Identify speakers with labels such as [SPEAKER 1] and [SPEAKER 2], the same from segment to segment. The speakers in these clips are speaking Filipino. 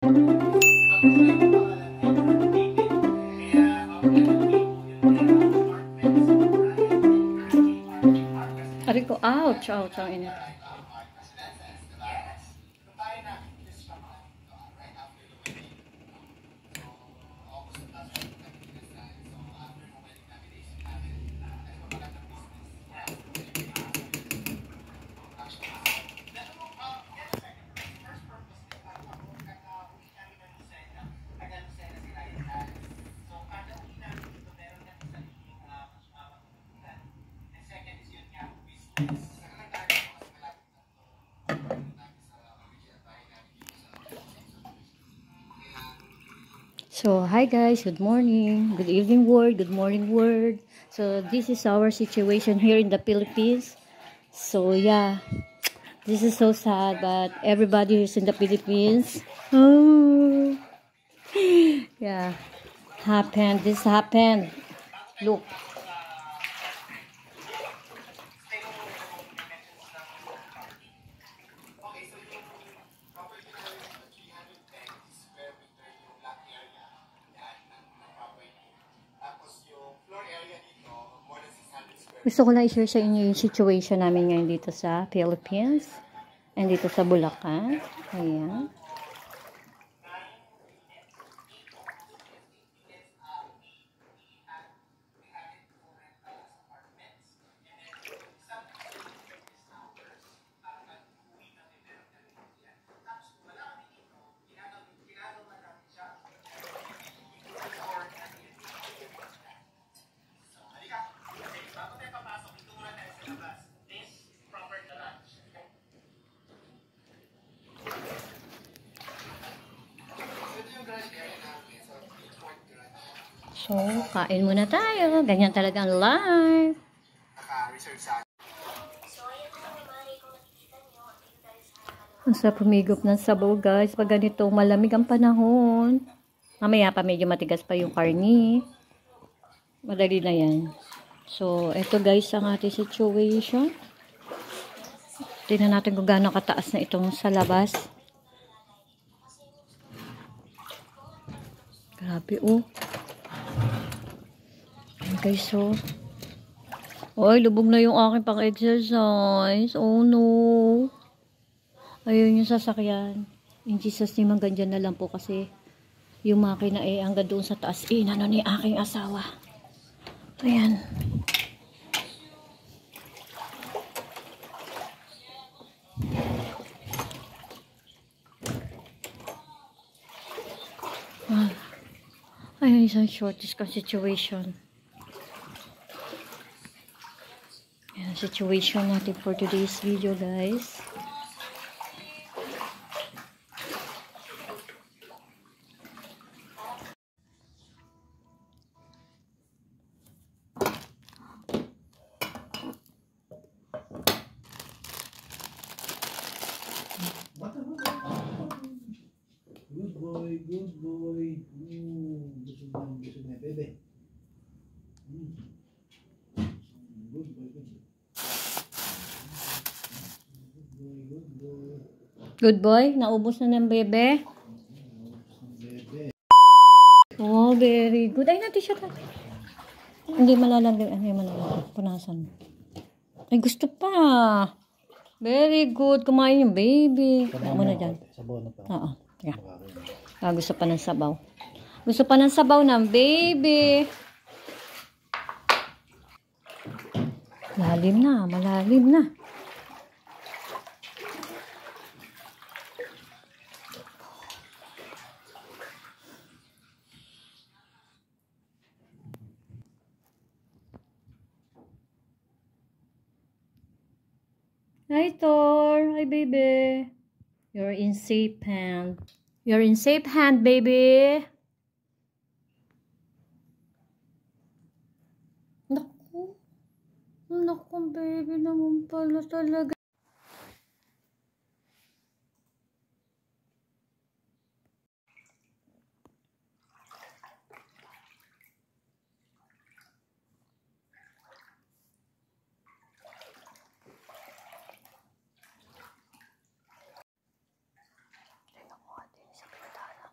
[SPEAKER 1] Ari ko, ouch, ouch, ang init. So, hi guys, good morning, good evening world, good morning world. So, this is our situation here in the Philippines. So, yeah, this is so sad, but everybody is in the Philippines. Oh, yeah, this happened. Look. Gusto ko lang i-share sa inyo yung situation namin ngayon dito sa Philippines and dito sa Bulacan. Ayan. So, kain muna tayo. Ganyan talaga ang life. Ang sarap humigop ng sabaw, guys. Pag ganito, malamig ang panahon. Mamaya pa medyo matigas pa yung karni. Madali na yan. So, eto guys ang ating situation. Tingnan natin kung gaano kataas na itong sa labas. Grabe, oh. Okay, so. Oy, lubog na yung aking pang-exercise. Oh, no. Ayun yung sasakyan. In Jesus name, hanggang dyan na lang po kasi yung makina hanggang doon sa taas. Nano ni aking asawa. Ayan. Ayan, isang short situation. Ayan, situation natin for today's video, guys.
[SPEAKER 2] Good boy. Busog na, bebe. Good boy, good boy. Good boy.
[SPEAKER 1] Good boy, naubos na ng bebe. Oh, very good. Ay, natin siya tayo. Hindi malalagay. Ano yung malalagay? Punasan. Ay, gusto pa. Very good. Kumain yung baby. Kaya mo na dyan.
[SPEAKER 2] Sabaw na pa.
[SPEAKER 1] Oo. Yeah. Gusto pa ng sabaw. Gusto pa ng sabaw ng baby. Malalim na. Malalim na. Hi, Thor. Hi, baby. You're in safe hand. You're in safe hand, baby. Naku. Naku, baby naman pala talaga. Tingnan mo natin sa pintana.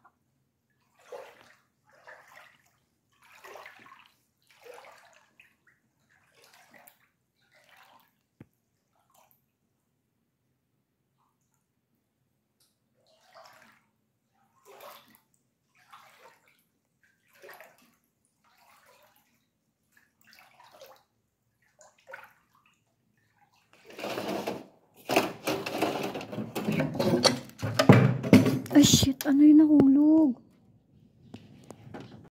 [SPEAKER 1] Ay, shit. Ano yung nahulog?